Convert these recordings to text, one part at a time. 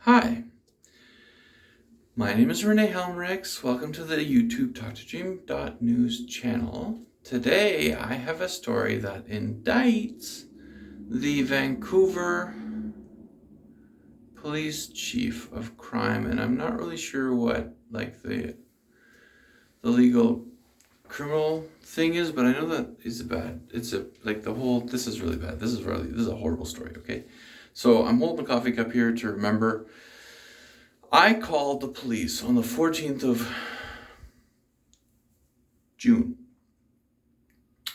Hi, my name is Renee Helmrex. Welcome to the YouTube Talk2Dream.news channel. Today I have a story that indicts the Vancouver police chief of crime, and I'm not really sure what the legal criminal thing is, but I know that it's bad. This is really bad. This is a horrible story, okay? So I'm holding a coffee cup here to remember. I called the police on the 14th of June.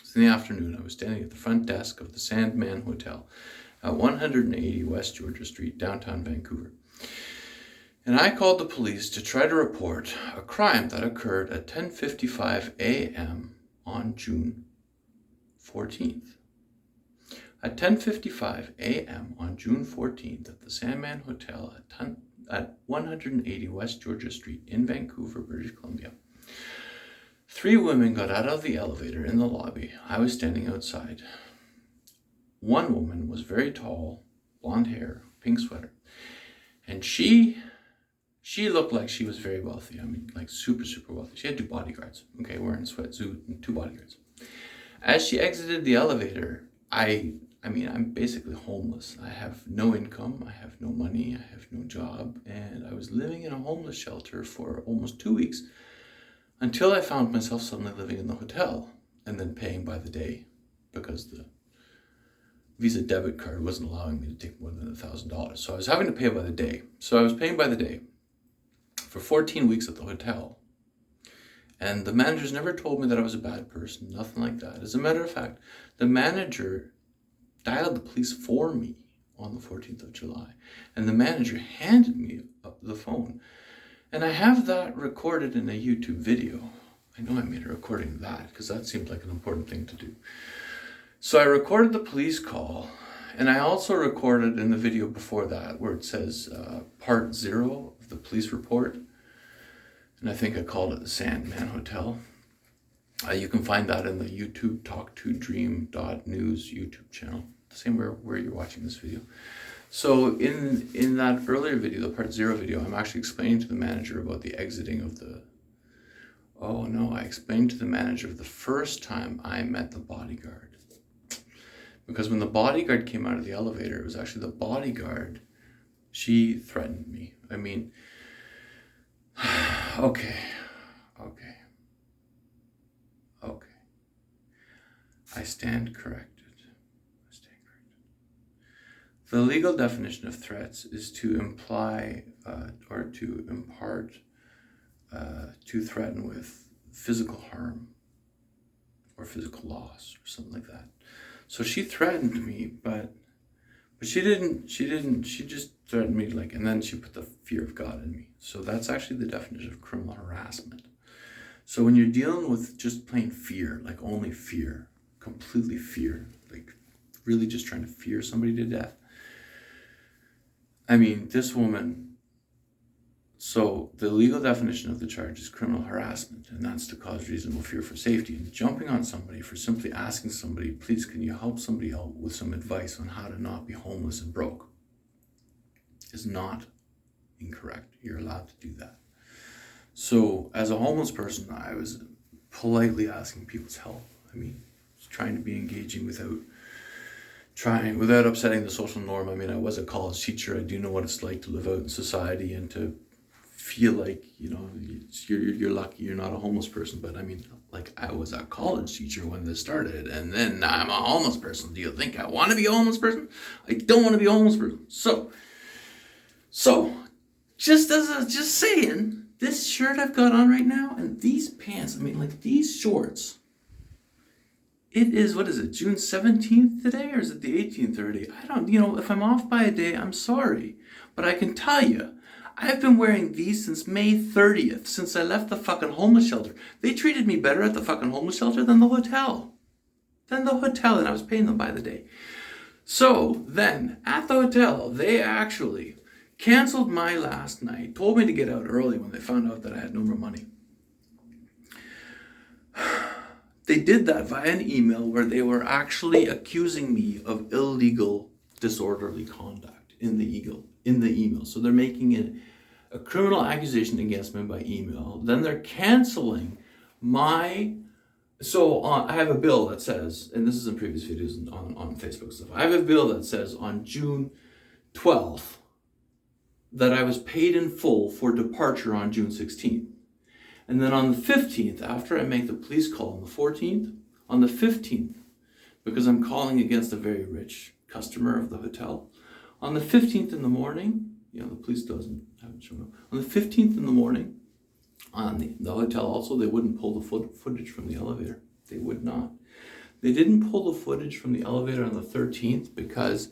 It's in the afternoon. I was standing at the front desk of the Sandman Hotel at 180 West Georgia Street, downtown Vancouver. And I called the police to try to report a crime that occurred at 10:55 a.m. on June 14th. At 10:55 a.m. on June 14th at the Sandman Hotel at 180 West Georgia Street in Vancouver, British Columbia, 3 women got out of the elevator in the lobby. I was standing outside. One woman was very tall, blonde hair, pink sweater, and she looked like she was very wealthy. I mean, like super, super wealthy. She had 2 bodyguards, okay, wearing a sweatsuit and 2 bodyguards. As she exited the elevator, I'm basically homeless. I have no income, I have no money, I have no job, and I was living in a homeless shelter for almost 2 weeks until I found myself suddenly living in the hotel and then paying by the day because the Visa debit card wasn't allowing me to take more than $1,000. So I was having to pay by the day. So I was paying by the day for 14 weeks at the hotel. And the managers never told me that I was a bad person, nothing like that. As a matter of fact, the manager dialed the police for me on the 14th of July. And the manager handed me the phone. And I have that recorded in a YouTube video. I know I made a recording of that because that seemed like an important thing to do. So I recorded the police call, and I also recorded in the video before that where it says part 0 of the police report. And I think I called it the Sandman Hotel. You can find that in the YouTube Talk2Dream.news YouTube channel, the same where you're watching this video. So in that earlier video, the part 0 video, I'm actually explaining to the manager about the exiting of the... Oh no, I explained to the manager the first time I met the bodyguard. Because when the bodyguard came out of the elevator, it was actually the bodyguard. She threatened me. I mean, okay. I stand corrected. The legal definition of threats is to imply or to impart, to threaten with physical harm or physical loss or something like that. So she threatened me, but she just threatened me, and then she put the fear of God in me. So that's actually the definition of criminal harassment. So when you're dealing with just plain fear, like only fear, completely fear, like really just trying to fear somebody to death. I mean, this woman, so the legal definition of the charge is criminal harassment, and that's to cause reasonable fear for safety. And jumping on somebody for simply asking somebody, please, can you help somebody out with some advice on how to not be homeless and broke, is not incorrect. You're allowed to do that. So as a homeless person, I was politely asking people's help. I mean, trying to be engaging without upsetting the social norm. I mean, I was a college teacher. I do know what it's like to live out in society and to feel like, you're lucky you're not a homeless person. But I mean, like, I was a college teacher when this started, and then now I'm a homeless person. Do you think I want to be a homeless person? I don't want to be a homeless person. So just saying, this shirt I've got on right now and these pants, I mean, like these shorts, it is, what is it, June 17th today, or is it the 18th already? I don't, if I'm off by a day, I'm sorry. But I can tell you, I've been wearing these since May 30th, since I left the fucking homeless shelter. They treated me better at the fucking homeless shelter than the hotel. And I was paying them by the day. So then, at the hotel, they actually canceled my last night, told me to get out early when they found out that I had no more money. They did that via an email where they were actually accusing me of illegal, disorderly conduct in the in the email. So they're making it a criminal accusation against me by email. Then they're canceling my... So I have a bill that says, and this is in previous videos on Facebook stuff, I have a bill that says on June 12th that I was paid in full for departure on June 16th. And then on the 15th, after I make the police call on the 14th, on the 15th, because I'm calling against a very rich customer of the hotel, on the 15th in the morning, the police haven't shown up. On the 15th in the morning, on the hotel also, they wouldn't pull the footage from the elevator. They would not. They didn't pull the footage from the elevator on the 13th because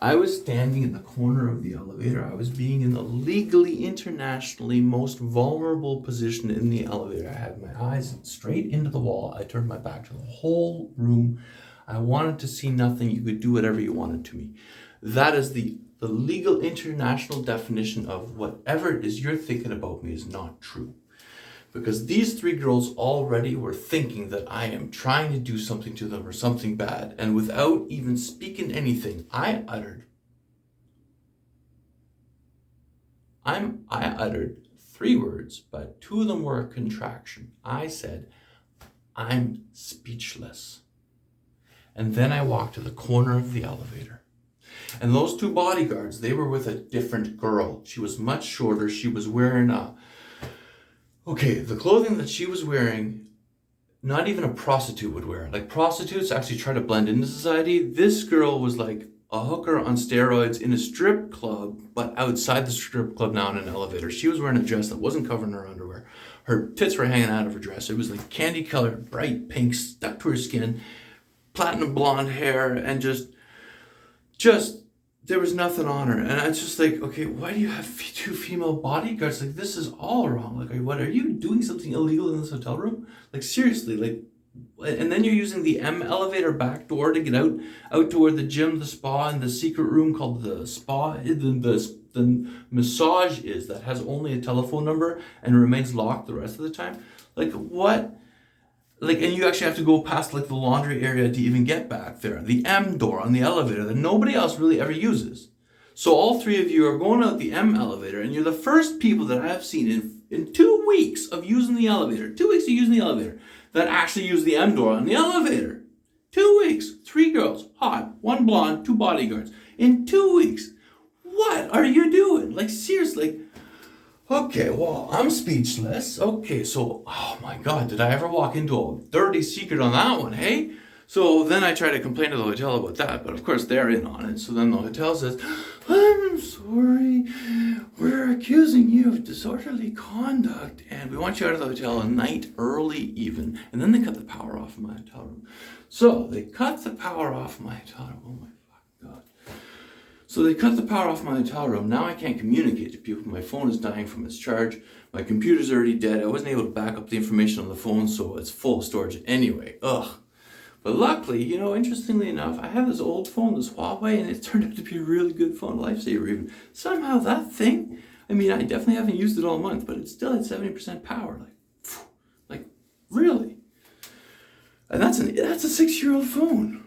I was standing in the corner of the elevator. I was being in the legally, internationally most vulnerable position in the elevator. I had my eyes straight into the wall. I turned my back to the whole room. I wanted to see nothing. You could do whatever you wanted to me. That is the legal international definition of whatever it is you're thinking about me is not true. Because these three girls already were thinking that I am trying to do something to them or something bad. And without even speaking anything, I uttered 3 words, but 2 of them were a contraction. I said, I'm speechless. And then I walked to the corner of the elevator. And those 2 bodyguards, they were with a different girl. She was much shorter. She was wearing the clothing that she was wearing, not even a prostitute would wear. Like, prostitutes actually try to blend into society. This girl was like a hooker on steroids in a strip club, but outside the strip club now in an elevator. She was wearing a dress that wasn't covering her underwear. Her tits were hanging out of her dress. It was like candy colored, bright pink, stuck to her skin, platinum blonde hair, and just there was nothing on her. And it's just like, okay, why do you have 2 female bodyguards? Like, this is all wrong. Like, what, are you doing something illegal in this hotel room? Like, seriously, like, and then you're using the M elevator back door to get out to where the gym, the spa, and the secret room called the spa, the massage is, that has only a telephone number and remains locked the rest of the time. Like, what? Like, and you actually have to go past like the laundry area to even get back there. The M door on the elevator that nobody else really ever uses. So all 3 of you are going out the M elevator, and you're the first people that I have seen in 2 weeks of using the elevator, 2 weeks of using the elevator, that actually use the M door on the elevator. 2 weeks, 3 girls, hot, 1 blonde, 2 bodyguards. In 2 weeks, what are you doing? Like, seriously. Okay, well, I'm speechless. Okay, so, oh my God, did I ever walk into a dirty secret on that one, hey? So then I try to complain to the hotel about that, but of course they're in on it. So then the hotel says, I'm sorry, we're accusing you of disorderly conduct, and we want you out of the hotel a night early even. And then they cut the power off in my hotel room. So they cut the power off in my hotel room. Oh my fucking God. So they cut the power off my hotel room. Now I can't communicate to people. My phone is dying from its charge. My computer's already dead. I wasn't able to back up the information on the phone, so it's full of storage anyway. Ugh. But luckily, interestingly enough, I have this old phone, this Huawei, and it turned out to be a really good phone, a lifesaver even. Somehow that thing, I definitely haven't used it all month, but it's still at 70% power. Like really? And that's a 6-year-old phone.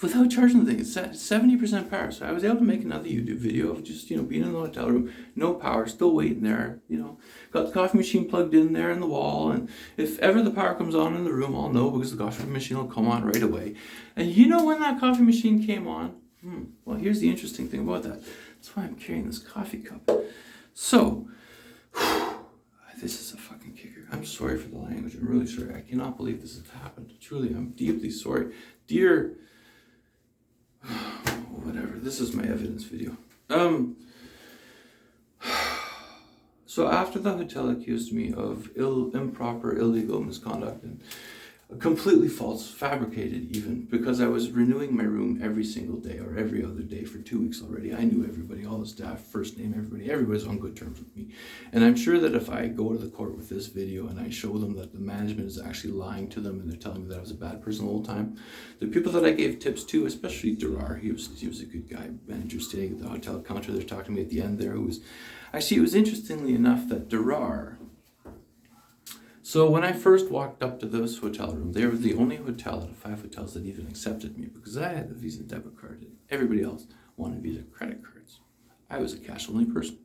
Without charging the thing, it's at 70% power. So I was able to make another YouTube video of just, being in the hotel room, no power, still waiting there, got the coffee machine plugged in there in the wall. And if ever the power comes on in the room, I'll know because the coffee machine will come on right away. And when that coffee machine came on? Well, here's the interesting thing about that. That's why I'm carrying this coffee cup. So, this is a fucking kicker. I'm sorry for the language. I'm really sorry. I cannot believe this has happened. Truly, I'm deeply sorry. Dear... whatever, this is my evidence video. So after the hotel accused me of improper, illegal misconduct and completely false, fabricated even, because I was renewing my room every single day or every other day for 2 weeks already. I knew everybody, all the staff, first name, everybody's on good terms with me. And I'm sure that if I go to the court with this video and I show them that the management is actually lying to them and they're telling me that I was a bad person the whole time, the people that I gave tips to, especially Durar, he was a good guy, manager staying at the hotel counter there talking to me at the end there, it was interestingly enough that Durar. So when I first walked up to this hotel room, they were the only hotel out of 5 hotels that even accepted me because I had the Visa debit card and everybody else wanted Visa credit cards. I was a cash-only person.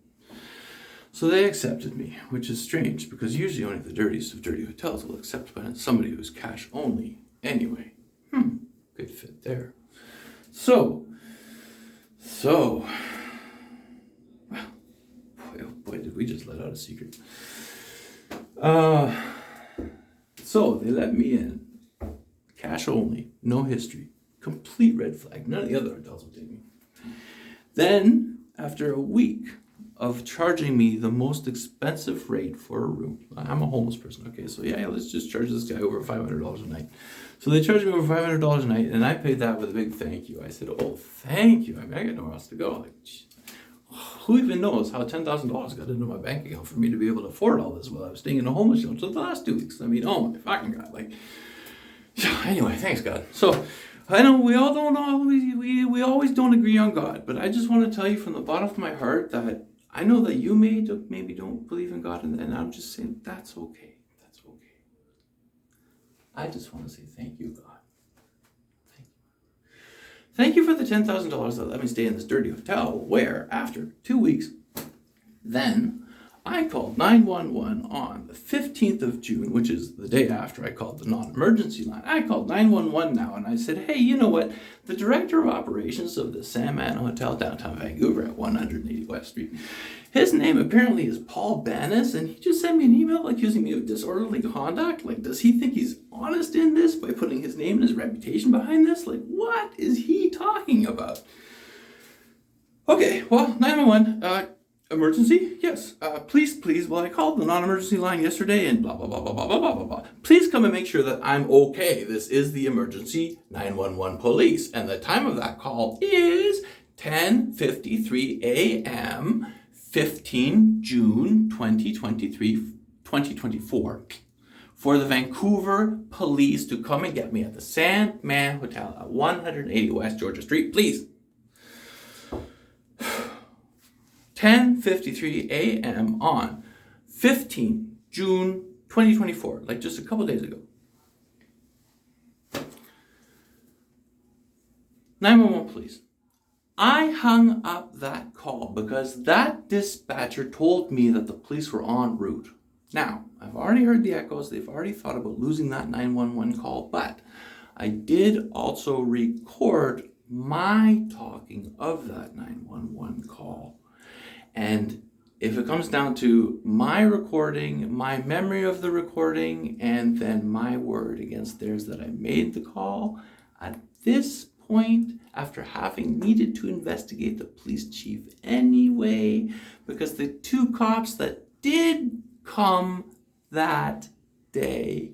So they accepted me, which is strange because usually only the dirtiest of dirty hotels will accept somebody who's cash only anyway. Good fit there. So, well, boy, did we just let out a secret. So they let me in, cash only, no history, complete red flag. None of the other hotels will take me. Then, after a week of charging me the most expensive rate for a room, I'm a homeless person, okay, so yeah, let's just charge this guy over $500 a night. So they charged me over $500 a night, and I paid that with a big thank you. I said, oh, thank you. I mean, I got nowhere else to go. Like, who even knows how $10,000 got into my bank account for me to be able to afford all this while I was staying in a homeless shelter the last 2 weeks? I mean, oh my fucking God. Like, anyway, thanks God. So I know we all don't always, we always don't agree on God, but I just want to tell you from the bottom of my heart that I know that you maybe don't believe in God, and I'm just saying that's okay. That's okay. I just want to say thank you, God. Thank you for the $10,000 that let me stay in this dirty hotel where, after 2 weeks, then I called 911 on the 15th of June, which is the day after I called the non-emergency line. I called 911 now, and I said, hey, you know what? The director of operations of the Sandman Hotel downtown Vancouver at 180 West Street, his name apparently is Paul Bannis, and he just sent me an email accusing me of disorderly conduct. Like, does he think he's honest in this by putting his name and his reputation behind this? Like, what is he talking about? Okay, well, 911, emergency? Yes. Please. Well, I called the non-emergency line yesterday and blah, blah, blah, blah, blah, blah, blah, blah. Please come and make sure that I'm okay. This is the emergency 911 police. And the time of that call is 10:53 a.m., 15 June 2024, for the Vancouver police to come and get me at the Sandman Hotel at 180 West Georgia Street, please. 10:53 a.m. on 15 June 2024, like just a couple days ago. 911 police. I hung up that call because that dispatcher told me that the police were en route. Now, I've already heard the echoes. They've already thought about losing that 911 call, but I did also record my talking of that 911 call. And if it comes down to my recording, my memory of the recording, and then my word against theirs that I made the call, at this point, after having needed to investigate the police chief anyway, because the two cops that did come that day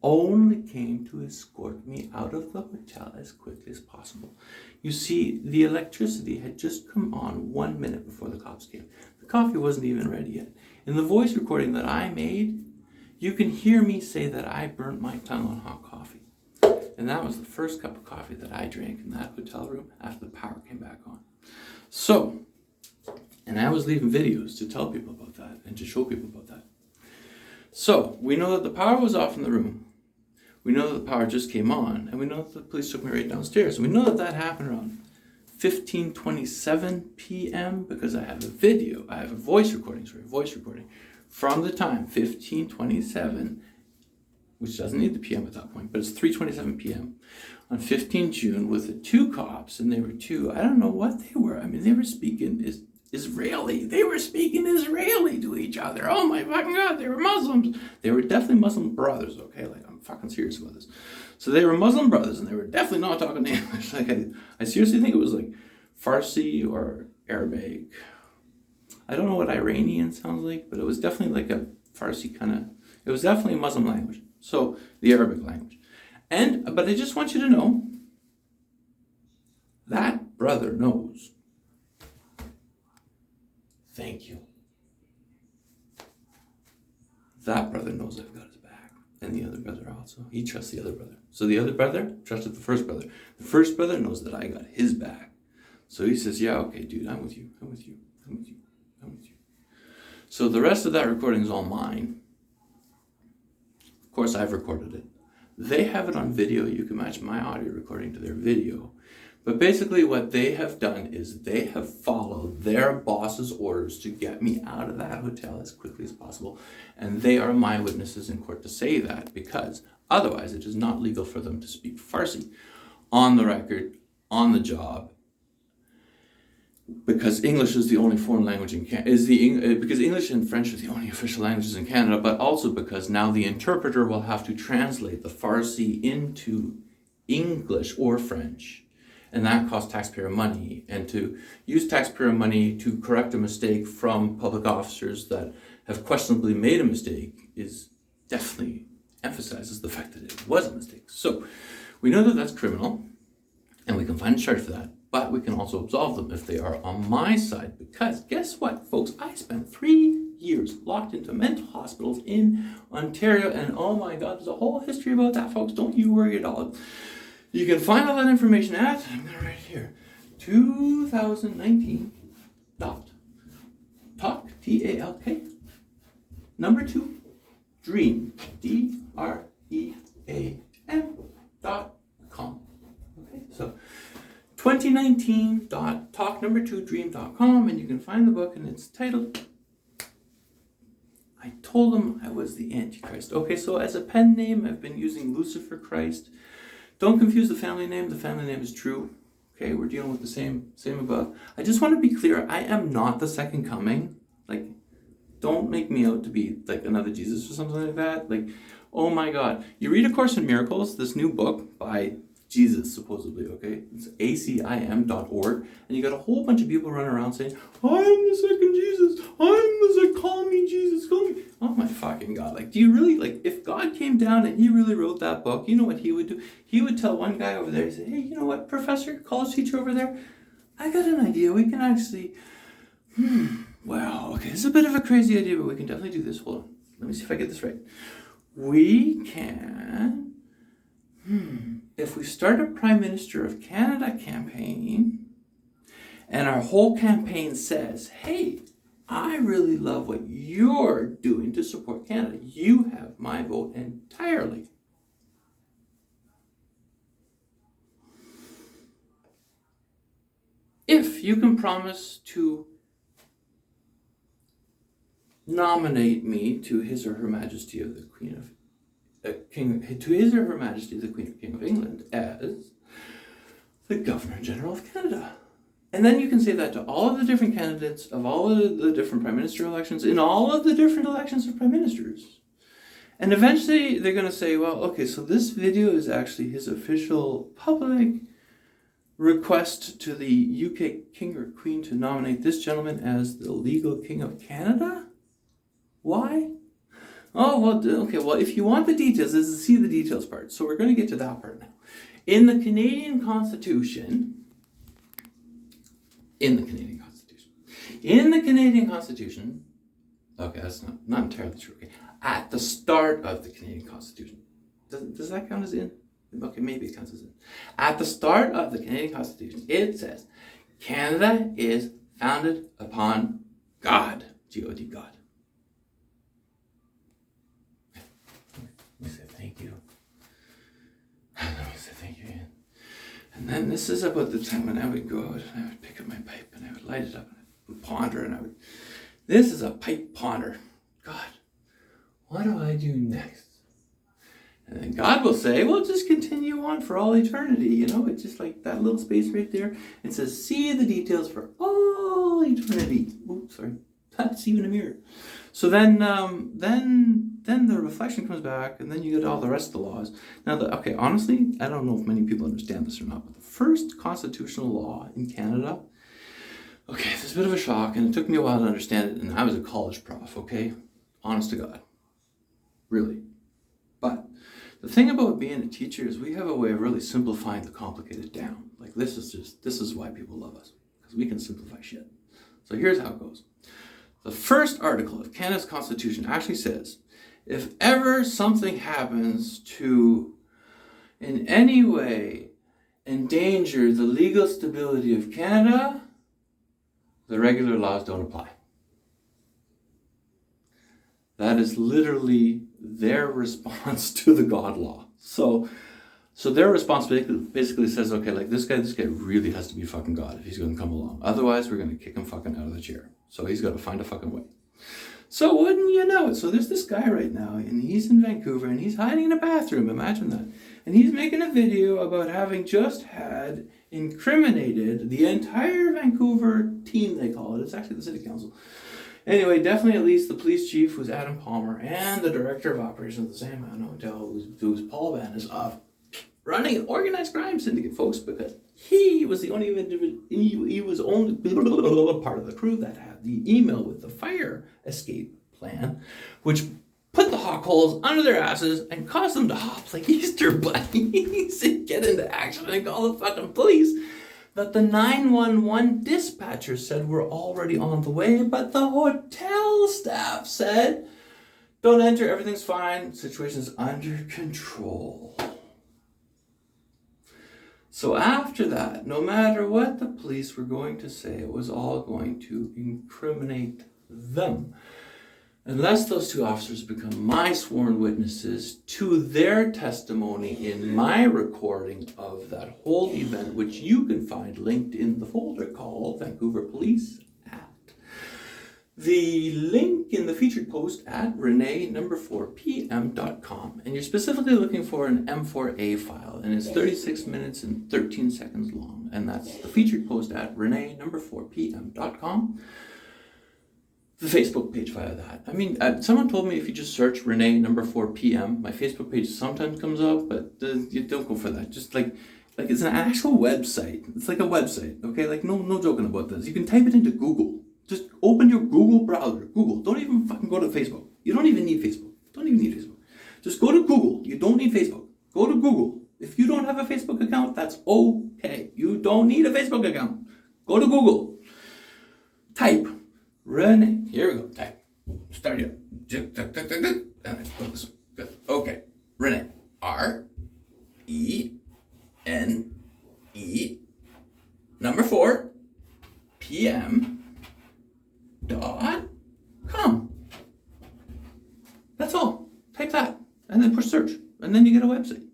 only came to escort me out of the hotel as quickly as possible. You see, the electricity had just come on 1 minute before the cops came. The coffee wasn't even ready yet. In the voice recording that I made, you can hear me say that I burnt my tongue on hot coffee. And that was the first cup of coffee that I drank in that hotel room after the power came back on. So, and I was leaving videos to tell people about that and to show people about that. So, we know that the power was off in the room. We know that the power just came on, and we know that the police took me right downstairs. And we know that that happened around 15:27 p.m. because I have a voice recording from the time 15:27, which doesn't need the p.m. at that point, but it's 3:27 p.m. on 15 June with the two cops, and they were two, I don't know what they were. I mean, they were speaking Israeli. They were speaking Israeli to each other. Oh my fucking God, they were Muslims. They were definitely Muslim brothers, okay? Like, I'm fucking serious about this. So they were Muslim brothers, and they were definitely not talking English. Like, I seriously think it was like Farsi or Arabic. I don't know what Iranian sounds like, but it was definitely like a Farsi kind of, it was definitely a Muslim language. So, the Arabic language. But I just want you to know, that brother knows. Thank you. That brother knows I've got his back. And the other brother also. He trusts the other brother. So the other brother trusted the first brother. The first brother knows that I got his back. So he says, yeah, okay, dude, I'm with you. So the rest of that recording is all mine. Of course, I've recorded it. They have it on video. You can match my audio recording to their video. But basically what they have done is they have followed their boss's orders to get me out of that hotel as quickly as possible. And they are my witnesses in court to say that, because otherwise it is not legal for them to speak Farsi on the record, on the job, because English is the only foreign language in Canada, because English and French are the only official languages in Canada, but also because now the interpreter will have to translate the Farsi into English or French. And that costs taxpayer money. And to use taxpayer money to correct a mistake from public officers that have questionably made a mistake is definitely emphasizes the fact that it was a mistake. So we know that that's criminal, and we can find a charge for that. But we can also absolve them if they are on my side. Because guess what, folks? I spent 3 years locked into mental hospitals in Ontario. And oh my God, there's a whole history about that, folks. Don't you worry at all. You can find all that information at, I'm going to write here, 2019 talk, T-A-L-K, number 2, dream, DREAM.com. Okay, so 2019.talk2dream.com, and you can find the book, and it's titled, I Told Them I Was the Antichrist. Okay, so as a pen name, I've been using Lucifer Christ. Don't confuse the family name. The family name is true. Okay, we're dealing with the same above. I just want to be clear. I am not the second coming. Like, don't make me out to be like another Jesus or something like that. Like, oh my God. You read A Course in Miracles, this new book by Jesus, supposedly, okay? It's acim.org. And you got a whole bunch of people running around saying, I'm the second Jesus. Call me Jesus, call me. Oh my fucking God. Like, do you really, like, if God came down and he really wrote that book, you know what he would do? He would tell one guy over there, he said, hey, you know what, professor, college teacher over there, I got an idea. We can actually, wow, okay, it's a bit of a crazy idea, but we can definitely do this. Hold on. Let me see if I get this right. We can, if we start a Prime Minister of Canada campaign, and our whole campaign says, hey, I really love what you're doing to support Canada. You have my vote entirely. If you can promise to nominate me to His or Her Majesty of the Queen of to His or Her Majesty the Queen of King of England as the Governor General of Canada. And then you can say that to all of the different candidates of all of the different prime minister elections, in all of the different elections of prime ministers. And eventually they're going to say, well, okay, so this video is actually his official public request to the UK King or Queen to nominate this gentleman as the legal King of Canada? Why? Oh, well, okay, well, if you want the details, this is see the details part. So we're going to get to that part now. In the Canadian Constitution, okay, that's not entirely true. Okay, at the start of the Canadian Constitution, does that count as in? Okay, maybe it counts as in. At the start of the Canadian Constitution, it says, Canada is founded upon God, G-O-D, God. Let me say thank you. Let me say thank you again. And then this is about the time when I would go out and I would pick up my pipe and I would light it up and I would ponder and I would, this is a pipe ponder. God, what do I do next? And then God will say, well, just continue on for all eternity. You know, it's just like that little space right there. It says, see the details for all eternity. Oops, sorry. That's even a mirror. So then the reflection comes back, and then you get all the rest of the laws. Now, okay, honestly, I don't know if many people understand this or not, but the first constitutional law in Canada, okay, this is a bit of a shock, and it took me a while to understand it, and I was a college prof, okay? Honest to God. Really. But the thing about being a teacher is we have a way of really simplifying the complicated down. Like, this is why people love us, because we can simplify shit. So here's how it goes. The first article of Canada's Constitution actually says, if ever something happens to in any way endanger the legal stability of Canada, the regular laws don't apply. That is literally their response to the God law. So So their response basically says, okay, like this guy really has to be fucking God if he's going to come along. Otherwise, we're going to kick him fucking out of the chair. So he's got to find a fucking way. So wouldn't you know it? So there's this guy right now, and he's in Vancouver, and he's hiding in a bathroom. Imagine that. And he's making a video about having just had incriminated the entire Vancouver team, they call it. It's actually the city council. Anyway, definitely at least the police chief, who's Adam Palmer, and the director of operations of the Sandman Hotel, who's Paul Van, is off running an organized crime syndicate, folks, because he was the only he was only part of the crew that had the email with the fire escape plan, which put the hawk holes under their asses and caused them to hop like Easter bunnies and get into action and call the fucking police that the 911 dispatcher said were already on the way, but the hotel staff said, don't enter, everything's fine, situation's under control. So after that, no matter what the police were going to say, it was all going to incriminate them. Unless those two officers become my sworn witnesses to their testimony in my recording of that whole event, which you can find linked in the folder called Vancouver Police Act. The link in the featured post at renee4pm.com, and you're specifically looking for an M4A file, and it's 36 minutes and 13 seconds long, and that's the featured post at renee4pm.com. The Facebook page via that. I mean, someone told me if you just search Renee4pm, my Facebook page sometimes comes up, but you don't go for that. Just like it's an actual website. It's like a website, okay? Like no joking about this. You can type it into Google. Just open your Google browser. Google. Don't even fucking go to Facebook. You don't even need Facebook. Just go to Google. You don't need Facebook. Go to Google. If you don't have a Facebook account, that's okay. You don't need a Facebook account. Go to Google. Type Renee. Here we go. Type. Start here. And I put this one. Good. Okay. Renee. RENE 4 PM.com. That's all. Type that. And then push search. And then you get a website.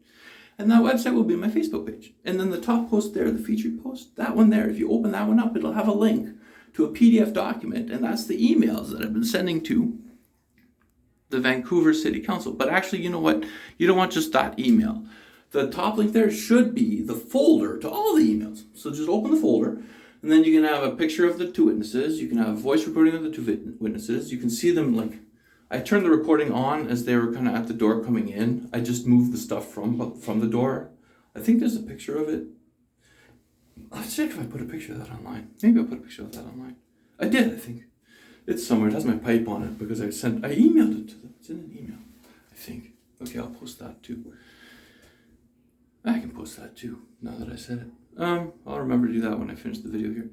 And that website will be my Facebook page. And then the top post there, the featured post, that one there, if you open that one up, it'll have a link to a PDF document, and that's the emails that I've been sending to the Vancouver City Council. But actually, you know what? You don't want just that email. The top link there should be the folder to all the emails. So just open the folder, and then you can have a picture of the two witnesses. You can have a voice recording of the two witnesses. You can see them, like, I turned the recording on as they were kind of at the door coming in. I just moved the stuff from the door. I think there's a picture of it. I'll check if I put a picture of that online. Maybe I'll put a picture of that online. I did, I think. It's somewhere. It has my pipe on it because I emailed it to them. It's in an email, I think. Okay, I'll post that too. I can post that too, now that I said it. I'll remember to do that when I finish the video here.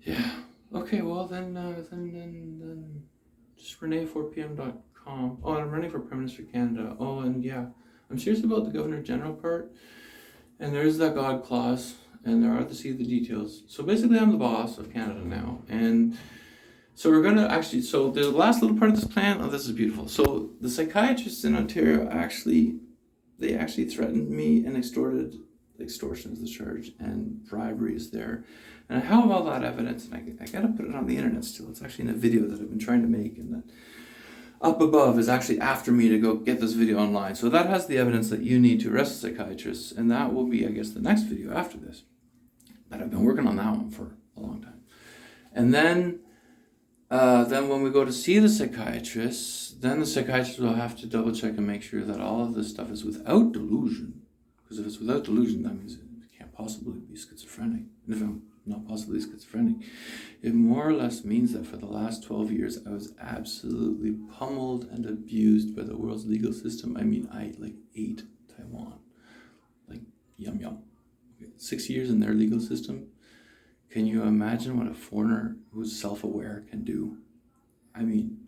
Yeah. Okay, well then just Renee4pm.com. Oh, and I'm running for Prime Minister of Canada. Oh, and yeah, I'm serious about the Governor General part. And there is that God clause. And there are the details. So basically I'm the boss of Canada now. And so we're going to actually, so the last little part of this plan, oh, this is beautiful. So the psychiatrists in Ontario they actually threatened me and extortion is the charge, and bribery is there. And I have all that evidence, and I got to put it on the internet still. It's actually in a video that I've been trying to make, and that up above is actually after me to go get this video online. So that has the evidence that you need to arrest the psychiatrists, and that will be, I guess, the next video after this. But I've been working on that one for a long time. And then when we go to see the psychiatrists, then the psychiatrist will have to double check and make sure that all of this stuff is without delusion. Because if it's without delusion, that means it can't possibly be schizophrenic. And if I'm not possibly schizophrenic, it more or less means that for the last 12 years, I was absolutely pummeled and abused by the world's legal system. I mean, I ate Taiwan. Yum. 6 years in their legal system. Can you imagine what a foreigner who's self-aware can do? I mean,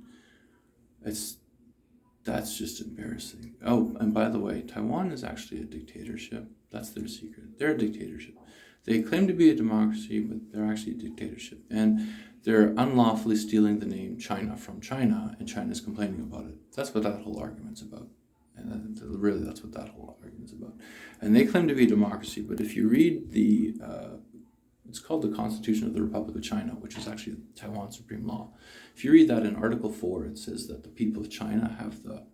that's just embarrassing. Oh, and by the way, Taiwan is actually a dictatorship. That's their secret. They're a dictatorship. They claim to be a democracy, but they're actually a dictatorship. And they're unlawfully stealing the name China from China, and China's complaining about it. That's what that whole argument's about. And really, that's what that whole argument's about. And they claim to be a democracy, but if you read it's called the Constitution of the Republic of China, which is actually Taiwan's supreme law. If you read that in Article 4, it says that the people of China have the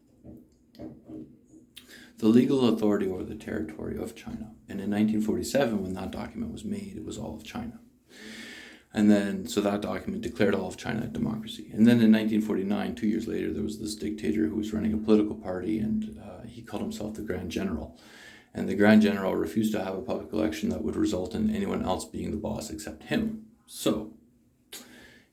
legal authority over the territory of China. And in 1947, when that document was made, it was all of China. And then, so that document declared all of China a democracy. And then in 1949, 2 years later, there was this dictator who was running a political party, and he called himself the Grand General. And the Grand General refused to have a public election that would result in anyone else being the boss except him. So,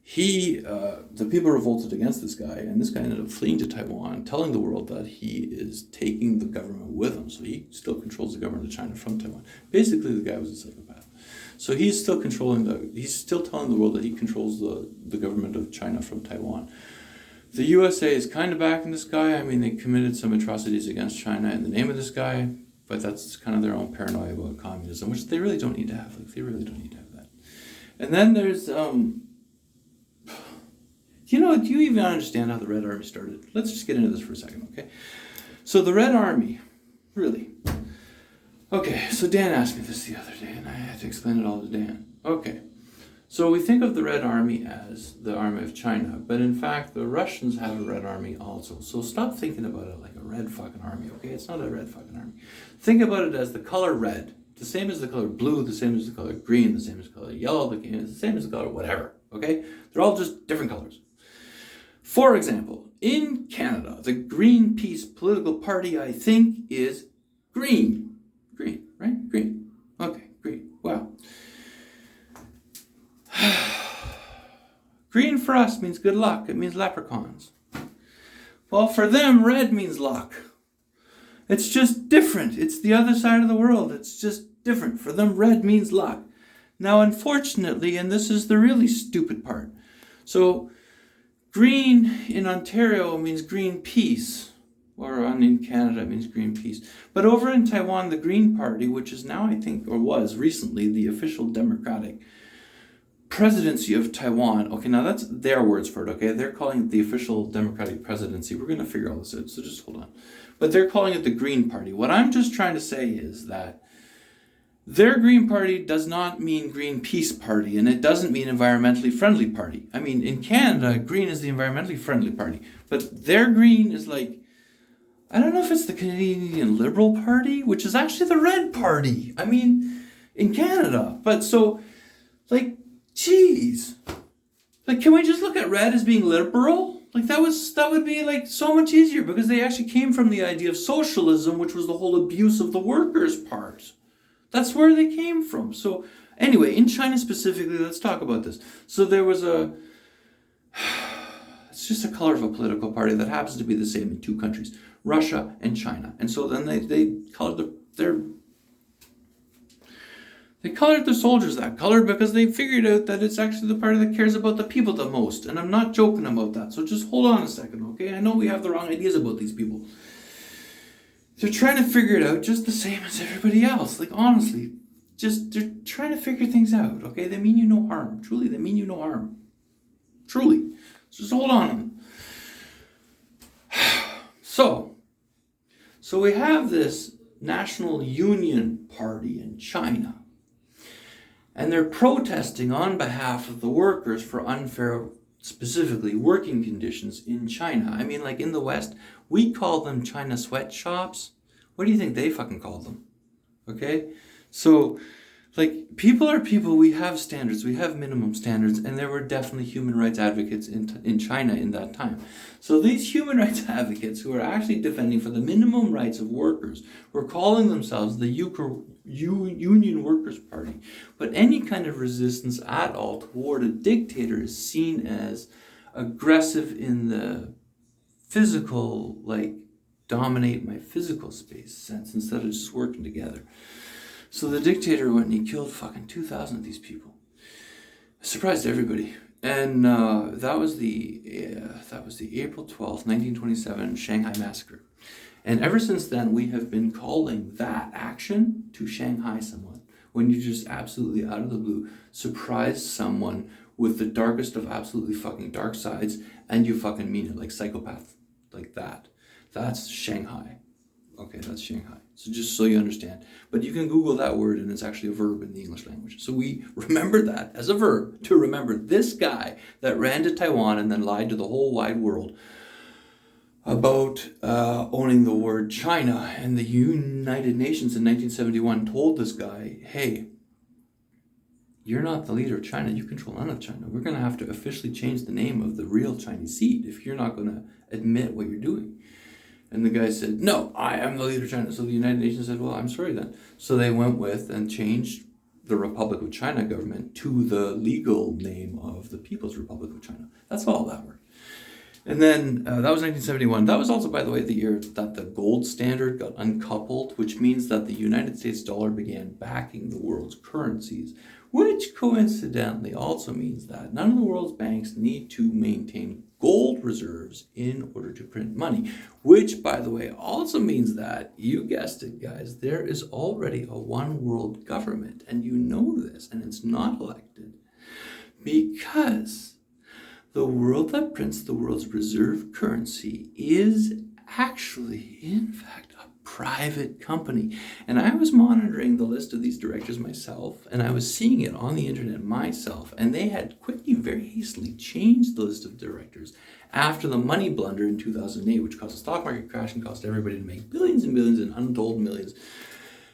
the people revolted against this guy, and this guy ended up fleeing to Taiwan, telling the world that he is taking the government with him. So he still controls the government of China from Taiwan. Basically, the guy was a psychopath. So he's still he's still telling the world that he controls the government of China from Taiwan. The USA is kind of backing this guy. I mean, they committed some atrocities against China in the name of this guy, but that's kind of their own paranoia about communism, which they really don't need to have. Like, they really don't need to have that. And then there's, do you even understand how the Red Army started? Let's just get into this for a second, okay? So the Red Army, really. Okay, so Dan asked me this the other day, and I had to explain it all to Dan. Okay, so we think of the Red Army as the army of China, but in fact, the Russians have a Red Army also. So stop thinking about it like a red fucking army, okay? It's not a red fucking army. Think about it as the color red, the same as the color blue, the same as the color green, the same as the color yellow, the same as the color whatever, okay? They're all just different colors. For example, in Canada, the Greenpeace political party, I think, is green. Green, right? Green. Okay, green. Wow. Green for us means good luck. It means leprechauns. Well, for them, red means luck. It's just different. It's the other side of the world. It's just different. For them, red means luck. Now, unfortunately, and this is the really stupid part, so green in Ontario means green peace. Or in Canada, it means Greenpeace. But over in Taiwan, the Green Party, which is now, I think, or was recently, the official democratic presidency of Taiwan. Okay, now that's their words for it, okay? They're calling it the official democratic presidency. We're going to figure all this out, so just hold on. But they're calling it the Green Party. What I'm just trying to say is that their Green Party does not mean Greenpeace Party, and it doesn't mean environmentally friendly party. I mean, in Canada, green is the environmentally friendly party. But their green is like, I don't know if it's the Canadian Liberal Party, which is actually the Red Party. I mean, in Canada. But so, like, geez. Like, can we just look at red as being liberal? Like, that would be, like, so much easier, because they actually came from the idea of socialism, which was the whole abuse of the workers' part. That's where they came from. So, anyway, in China specifically, let's talk about this. So there was it's just a color of a political party that happens to be the same in two countries, Russia and China. And so then they colored they colored their soldiers that color because they figured out that it's actually the party that cares about the people the most. And I'm not joking about that. So just hold on a second, okay? I know we have the wrong ideas about these people. They're trying to figure it out just the same as everybody else. Like, honestly, they're trying to figure things out, okay? They mean you no harm. Truly, they mean you no harm. Truly. So just hold on. So we have this National Union Party in China. And they're protesting on behalf of the workers for unfair, specifically working conditions in China. I mean, like in the West, we call them China sweatshops. What do you think they fucking call them? Okay? So, like, people are people. We have standards. We have minimum standards. And there were definitely human rights advocates in China in that time. So these human rights advocates who are actually defending for the minimum rights of workers were calling themselves the Union Workers' Party. But any kind of resistance at all toward a dictator is seen as aggressive in the physical, like, dominate my physical space sense instead of just working together. So the dictator went and he killed fucking 2,000 of these people. Surprised everybody. And that was the April 12th, 1927 Shanghai Massacre. And ever since then, we have been calling that action to Shanghai someone. When you just absolutely out of the blue surprise someone with the darkest of absolutely fucking dark sides, and you fucking mean it, like psychopath, like that. That's Shanghai. Okay, that's Shanghai. So just so you understand. But you can Google that word and it's actually a verb in the English language. So we remember that as a verb to remember this guy that ran to Taiwan and then lied to the whole wide world about owning the word China. And the United Nations in 1971 told this guy, hey, you're not the leader of China. You control none of China. We're going to have to officially change the name of the real Chinese seed if you're not going to admit what you're doing. And the guy said, no, I am the leader of China. So the United Nations said, well, I'm sorry then. So they went with and changed the Republic of China government to the legal name of the People's Republic of China. That's all that worked. And then that was 1971. That was also, by the way, the year that the gold standard got uncoupled, which means that the United States dollar began backing the world's currencies, which coincidentally also means that none of the world's banks need to maintain gold reserves in order to print money, which, by the way, also means that, you guessed it, guys, there is already a one world government, and you know this, and it's not elected, because the world that prints the world's reserve currency is actually, in fact, a private company. And I was monitoring the list of these directors myself, and I was seeing it on the internet myself, and they had quickly, very hastily changed the list of directors after the money blunder in 2008, which caused the stock market crash and caused everybody to make billions and billions and untold millions,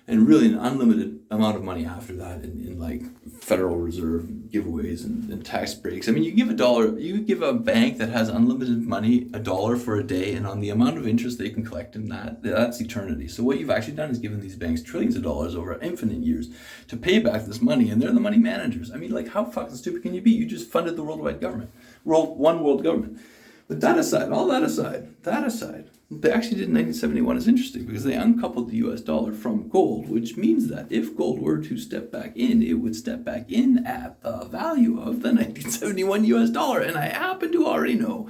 and really an unlimited amount of money after that in like Federal Reserve giveaways and tax breaks. I mean, you give a bank that has unlimited money $1 for a day, and on the amount of interest they can collect in that's eternity. So what you've actually done is given these banks trillions of dollars over infinite years to pay back this money, and they're the money managers. I mean, like, how fucking stupid can you be? You just funded the worldwide government, one world government. But that aside, they actually did in 1971 is interesting because they uncoupled the US dollar from gold, which means that if gold were to step back in, it would step back in at the value of the 1971 US dollar. And I happen to already know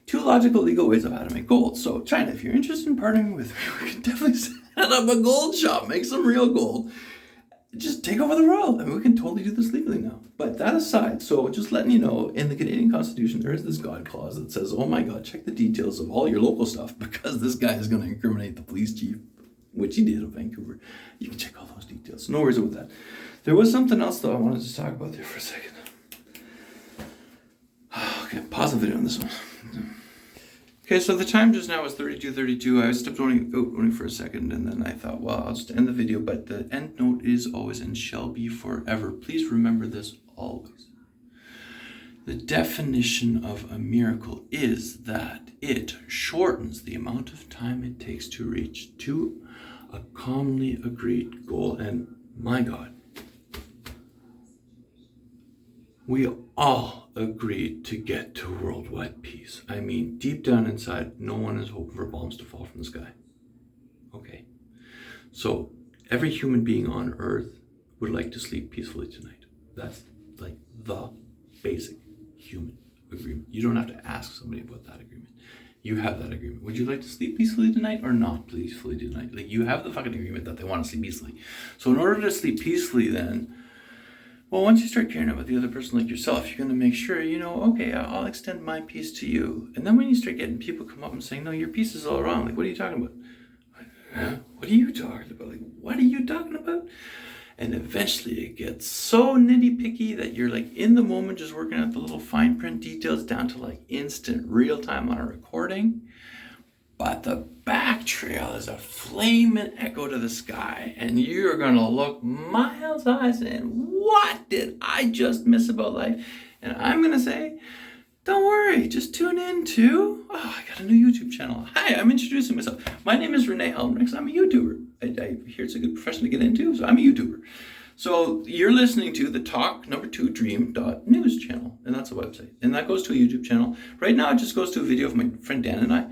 two logical legal ways of how to make gold. So China, if you're interested in partnering with me, we can definitely set up a gold shop, make some real gold. Just take over the world. I mean, we can totally do this legally now. But that aside, so just letting you know, in the Canadian Constitution, there is this God clause that says, oh my God, check the details of all your local stuff because this guy is going to incriminate the police chief, which he did in Vancouver. You can check all those details. No worries about that. There was something else, though, I wanted to talk about there for a second. Okay, pause the video on this one. Okay, so the time just now is 32:32. I stepped only for a second, and then I thought, well, I'll just end the video, but the end note is always and shall be forever. Please remember this always. The definition of a miracle is that it shortens the amount of time it takes to reach to a commonly agreed goal. And my God, we all agreed to get to worldwide peace. I mean, deep down inside, no one is hoping for bombs to fall from the sky. Okay. So every human being on earth would like to sleep peacefully tonight. That's like the basic human agreement. You don't have to ask somebody about that agreement. You have that agreement. Would you like to sleep peacefully tonight or not peacefully tonight? Like, you have the fucking agreement that they want to sleep peacefully. So in order to sleep peacefully then, well, once you start caring about the other person like yourself, you're going to make sure, okay, I'll extend my peace to you. And then when you start getting people come up and saying, no, your peace is all wrong. Like, what are you talking about? Huh? What are you talking about? Like, what are you talking about? And eventually it gets so nitty-picky that you're like in the moment just working out the little fine print details down to like instant real time on a recording. But the back trail is a flaming echo to the sky, and you're going to look miles high saying, what did I just miss about life? And I'm going to say, don't worry, just tune in to, I got a new YouTube channel. Hi, I'm introducing myself. My name is Renee Helmrich. I'm a YouTuber. I hear it's a good profession to get into, so I'm a YouTuber. So you're listening to the talk2dream.news channel, and that's a website. And that goes to a YouTube channel. Right now, it just goes to a video of my friend Dan and I.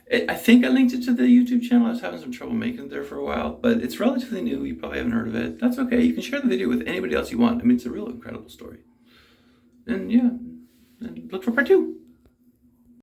I think I linked it to the YouTube channel. I was having some trouble making it there for a while, but it's relatively new. You probably haven't heard of it. That's okay. You can share the video with anybody else you want. I mean, it's a real incredible story. And yeah, and look for part 2.